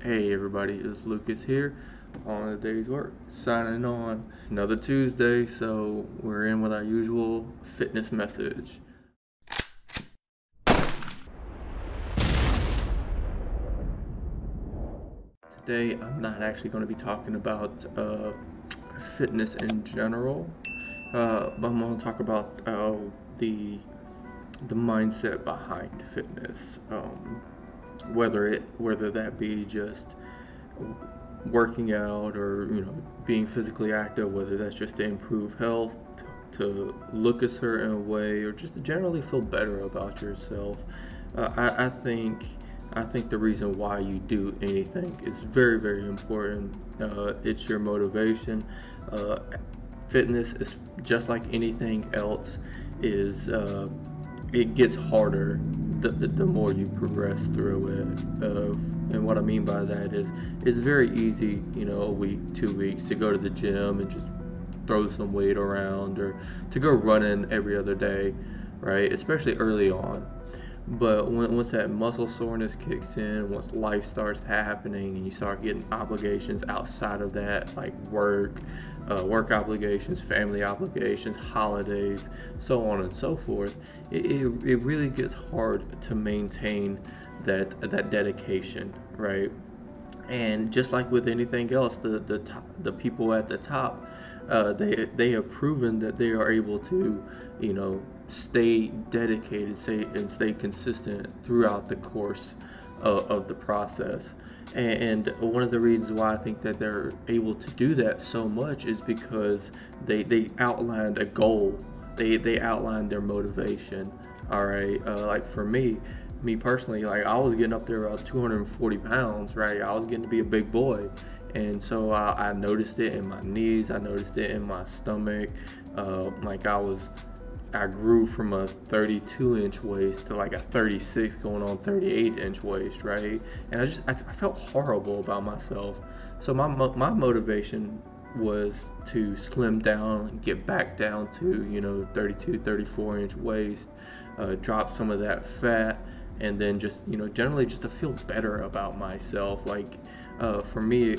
Hey everybody, it's Lucas here on a day's work, signing on. Another Tuesday, so we're in with our usual fitness message. Today, I'm not actually going to be talking about fitness in general, but I'm going to talk about the mindset behind fitness. Whether that be just working out or being physically active, whether that's just to improve health, to look a certain way, or just to generally feel better about yourself. I think the reason why you do anything is very, very important. It's your motivation. Fitness is just like anything else. Is It gets harder the more you progress through it. And what I mean by that is it's very easy, a week, 2 weeks to go to the gym and just throw some weight around, or to go running every other day, right? Especially early on. But once that muscle soreness kicks in, once life starts happening and you start getting obligations outside of that, like work obligations, family obligations, holidays, so on and so forth, it really gets hard to maintain that dedication, right? And just like with anything else, the people at the top, they have proven that they are able to, stay dedicated, stay consistent throughout the course of the process. And one of the reasons why I think that they're able to do that so much is because they outlined a goal. They outlined their motivation. All right, like for me personally, like I was getting up there about 240 pounds, right? I was getting to be a big boy. And so I noticed it in my knees, I noticed it in my stomach. Like I grew from a 32-inch waist to like a 36 going on 38-inch waist, right? And I felt horrible about myself. So my motivation was to slim down and get back down to 32, 34-inch waist, drop some of that fat, and then just generally just to feel better about myself. Like for me,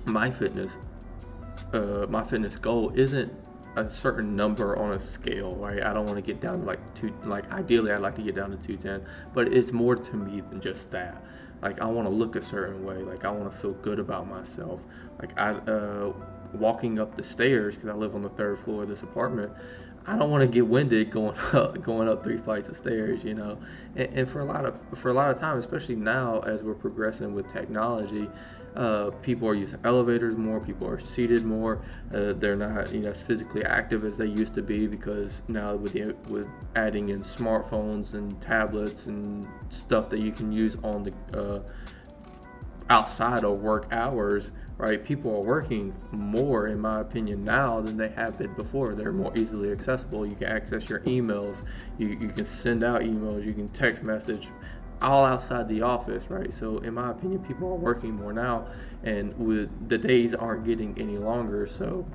my fitness goal isn't a certain number on a scale, right? I don't want to get down to like ideally I'd like to get down to 210, but it's more to me than just that. Like I want to look a certain way, like I want to feel good about myself. Like walking up the stairs, because I live on the third floor of this apartment, I don't want to get winded going up 3 flights of stairs, And for a lot of time, especially now as we're progressing with technology, people are using elevators more, people are seated more, they're not as physically active as they used to be, because now with adding in smartphones and tablets and stuff that you can use on the outside of work hours, right? People are working more, in my opinion, now than they have been before. They're more easily accessible. You can access your emails, you can send out emails, you can text message, all outside the office, right? So in my opinion, people are working more now, and the days aren't getting any longer. So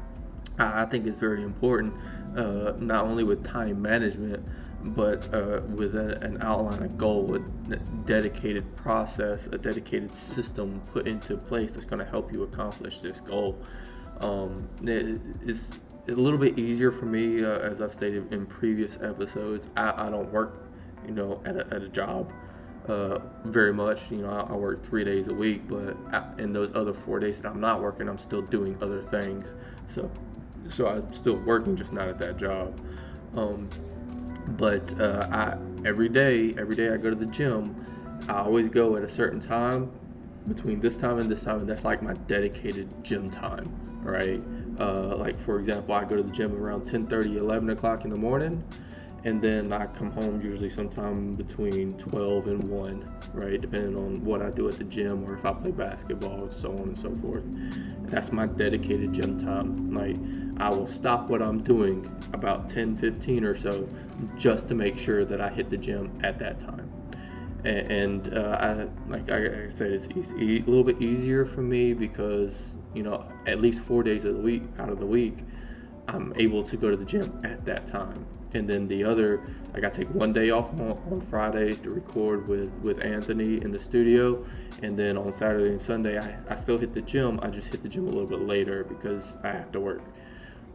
I think it's very important, not only with time management, but with an outline, a goal, a dedicated process, a dedicated system put into place that's going to help you accomplish this goal. It's a little bit easier for me, as I've stated in previous episodes. I don't work, at a job very much. I work 3 days a week, but in those other 4 days that I'm not working, I'm still doing other things. So I'm still working, just not at that job. But every day I go to the gym. I always go at a certain time, between this time and this time, and that's like my dedicated gym time, right? Like for example, I go to the gym around 10:30, 11 o'clock in the morning, and then I come home usually sometime between 12 and 1, right? Depending on what I do at the gym, or if I play basketball, so on and so forth. That's my dedicated gym time. Like I will stop what I'm doing about 10:15 or so, just to make sure that I hit the gym at that time. And like I said, it's a little bit easier for me because at least 4 days of the week out of the week, I'm able to go to the gym at that time. And then the other, like I take one day off on Fridays to record with Anthony in the studio, and then on Saturday and Sunday I still hit the gym. I just hit the gym a little bit later because I have to work,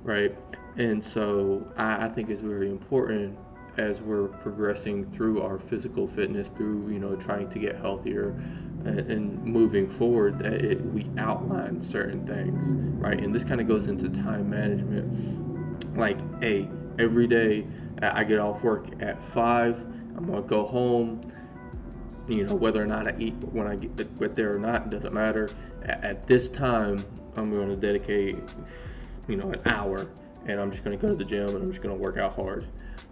right? And so I think it's very important as we're progressing through our physical fitness, through, you know, trying to get healthier and moving forward, that we outline certain things, right? And this kind of goes into time management. Like, hey, every day I get off work at 5, I'm gonna go home, you know, whether or not I eat when I get there or not, doesn't matter. At this time, I'm going to dedicate, you know, an hour, and I'm just going to go to the gym and I'm just going to work out hard.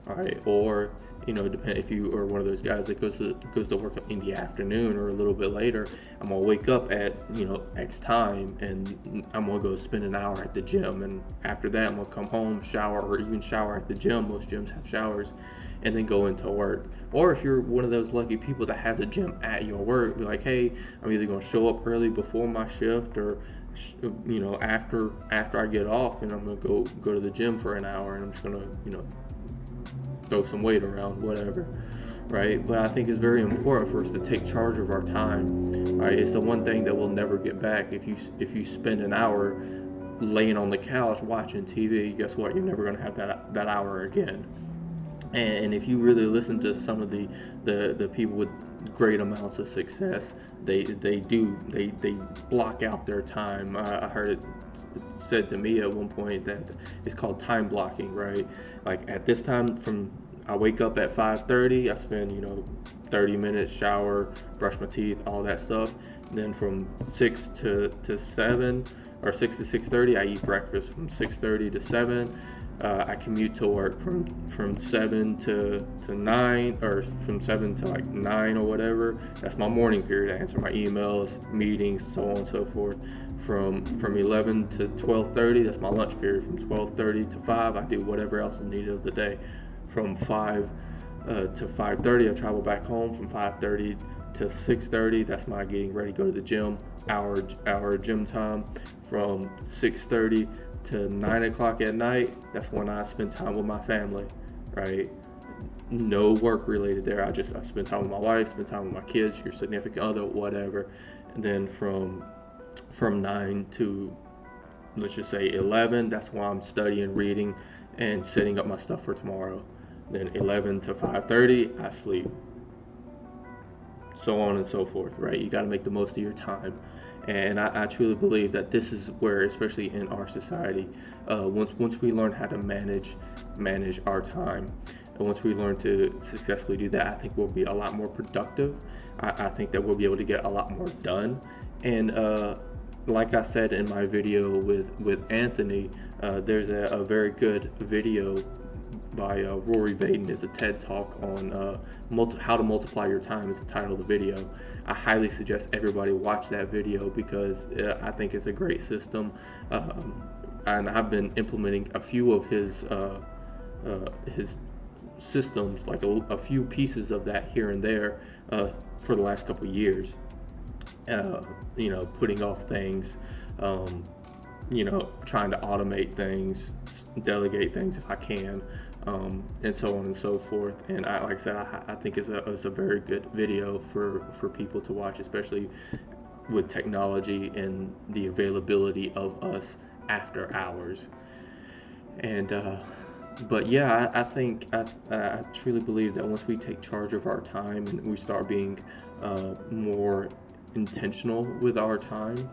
All right. Or, you know, depend if you are one of those guys that goes to work in the afternoon or a little bit later, I'm gonna wake up at, you know, X time, and I'm gonna go spend an hour at the gym, and after that I'm gonna come home, shower, or even shower at the gym. Most gyms have showers, and then go into work. Or if you're one of those lucky people that has a gym at your work, be like, hey, I'm either gonna show up early before my shift, or, you know, after I get off, and I'm gonna go to the gym for an hour, and I'm just gonna, you know, throw some weight around, whatever, right? But I think it's very important for us to take charge of our time, right? It's the one thing that we'll never get back. If you spend an hour laying on the couch watching TV, guess what? You're never gonna have that hour again. And if you really listen to some of the people with great amounts of success, they block out their time. I heard it said to me at one point that it's called time blocking, right? Like, at this time, I wake up at 5:30, I spend, you know, 30 minutes, shower, brush my teeth, all that stuff. And then from 6 to 7, or 6 to 6:30, I eat breakfast. From 6:30 to 7, I commute to work. From 7 to 9, or from 7 to like 9 or whatever. That's my morning period. I answer my emails, meetings, so on and so forth. From 11 to 12:30, that's my lunch period. From 12:30 to 5, I do whatever else is needed of the day. From 5 to 5:30, I travel back home. From 5:30 to 6:30, that's my getting ready to go to the gym, hour gym time. From 6:30 to 9 o'clock at night, that's when I spend time with my family, right? No work related there. I spend time with my wife, spend time with my kids, your significant other, whatever. And then from 9 to, let's just say, 11, that's when I'm studying, reading, and setting up my stuff for tomorrow. Then 11 to 5:30, I sleep. So on and so forth, right? You got to make the most of your time. And I truly believe that this is where, especially in our society, once we learn how to manage our time, and once we learn to successfully do that, I think we'll be a lot more productive. I think that we'll be able to get a lot more done. And like I said in my video with Anthony, there's a very good video by Rory Vaden. It's a TED Talk on how to multiply your time is the title of the video. I highly suggest everybody watch that video because I think it's a great system, and I've been implementing a few of his systems, like a few pieces of that here and there, for the last couple of years. You know, putting off things, you know, trying to automate things, delegate things if I can, and so on and so forth. And like I said, I think it's a very good video for people to watch, especially with technology and the availability of us after hours. And but yeah, I think I truly believe that once we take charge of our time and we start being more intentional with our time,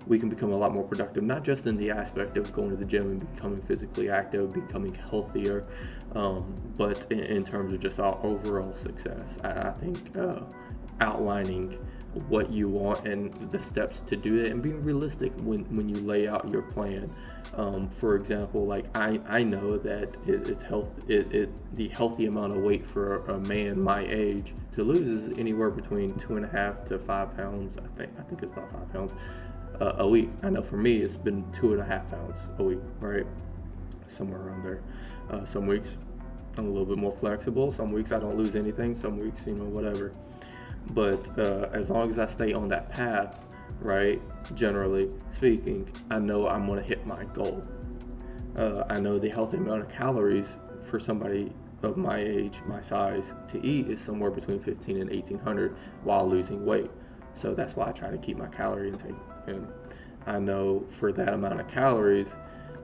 we can become a lot more productive, not just in the aspect of going to the gym and becoming physically active, becoming healthier, but in terms of just our overall success. I think outlining what you want and the steps to do it, and being realistic when you lay out your plan. For example, like I know that the healthy amount of weight for a man my age to lose is anywhere between 2.5 to 5 pounds. I think it's about 5 pounds a week. I know for me it's been 2.5 pounds a week, right? Somewhere around there. Some weeks I'm a little bit more flexible. Some weeks I don't lose anything. Some weeks, you know, whatever. But as long as I stay on that path, right, generally speaking, I know I'm going to hit my goal. I know the healthy amount of calories for somebody of my age, my size, to eat is somewhere between 15 and 1800 while losing weight. So that's why I try to keep my calorie intake. And I know for that amount of calories,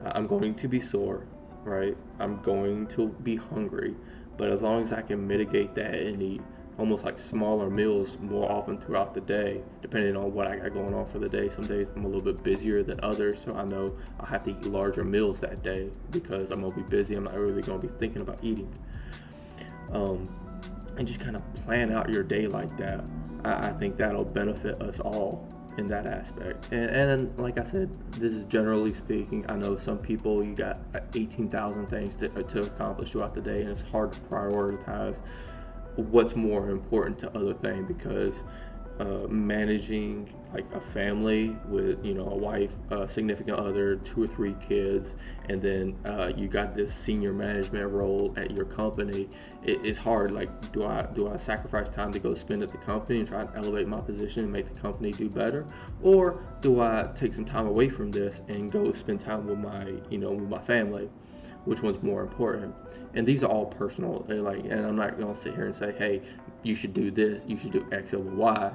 I'm going to be sore, right? I'm going to be hungry, but as long as I can mitigate that and eat almost like smaller meals more often throughout the day, depending on what I got going on for the day. Some days I'm a little bit busier than others, so I know I have to eat larger meals that day because I'm gonna be busy. I'm not really gonna be thinking about eating. And just kind of plan out your day like that. I think that'll benefit us all in that aspect. And like I said, this is generally speaking. I know some people, you got 18,000 things to accomplish throughout the day, and it's hard to prioritize what's more important to other things, because managing like a family with, you know, a wife, a significant other, 2 or 3 kids, and then you got this senior management role at your company. It's hard. Like, do I sacrifice time to go spend at the company and try to elevate my position and make the company do better, or do I take some time away from this and go spend time with my family? Which one's more important? And these are all personal. And I'm not gonna sit here and say, hey, you should do this, you should do X over Y,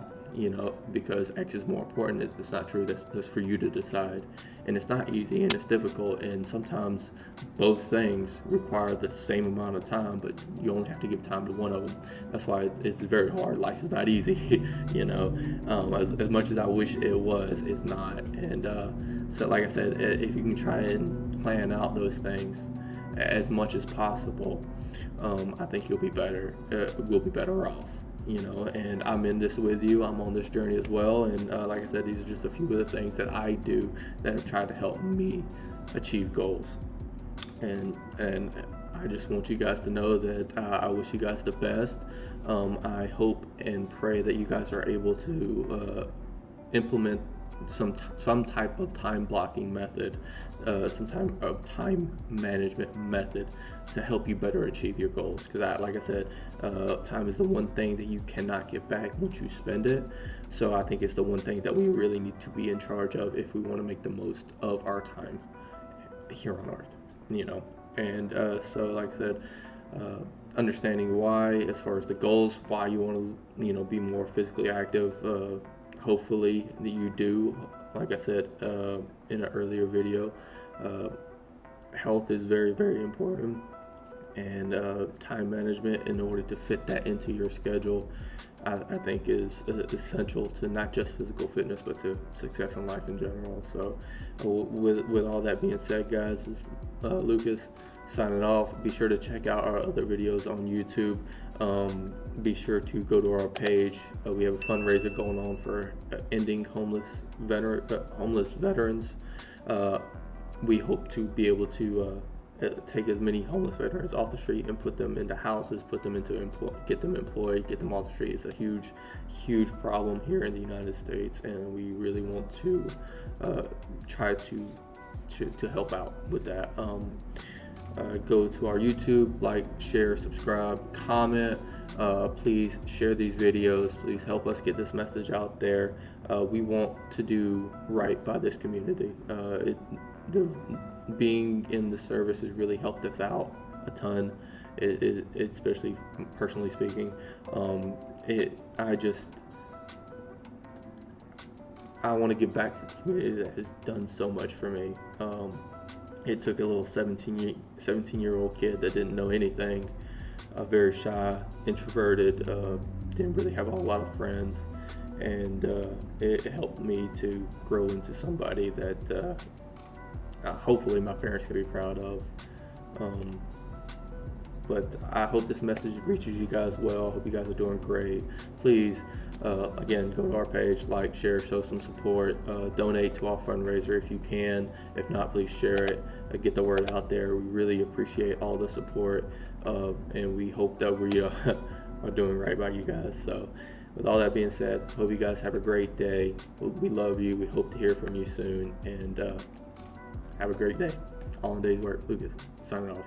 because X is more important. It's not true. That's for you to decide. And it's not easy, and it's difficult, and sometimes both things require the same amount of time, but you only have to give time to one of them. That's why it's very hard. Life is not easy, as much as I wish it was, it's not. And so like I said, if you can try and plan out those things as much as possible, I think you'll be better. We'll be better off. And I'm in this with you. I'm on this journey as well. And like I said, these are just a few of the things that I do that have tried to help me achieve goals. And I just want you guys to know that I wish you guys the best. I hope and pray that you guys are able to implement some type of time blocking method, some type of time management method to help you better achieve your goals. Because like I said, time is the one thing that you cannot get back once you spend it. So I think it's the one thing that we really need to be in charge of if we want to make the most of our time here on Earth. And so like I said, understanding why, as far as the goals, why you want to be more physically active. Hopefully that you do. Like I said in an earlier video, health is very, very important, and time management in order to fit that into your schedule, I think is essential to not just physical fitness, but to success in life in general. So with all that being said, guys, this is Lucas signing off. Be sure to check out our other videos on YouTube. Be sure to go to our page. We have a fundraiser going on for ending homeless veterans. We hope to be able to take as many homeless veterans off the street and put them into houses, get them employed, get them off the street. It's a huge problem here in the United States, and we really want to try to help out with that. Go to our YouTube, like, share, subscribe, comment. Please share these videos. Please help us get this message out there. We want to do right by this community. Being in the service has really helped us out a ton, especially personally speaking. I want to give back to the community that has done so much for me. It took a little 17-year-old kid that didn't know anything, very shy, introverted, didn't really have a lot of friends, and it helped me to grow into somebody that hopefully my parents can be proud of. But I hope this message reaches you guys well. I hope you guys are doing great. Please, again, go to our page, like, share, show some support, donate to our fundraiser if you can. If not, please share it, get the word out there. We really appreciate all the support, and we hope that we are doing right by you guys. So with all that being said, hope you guys have a great day. We love you. We hope to hear from you soon, and have a great day. All in Day's Work. Lucas signing off.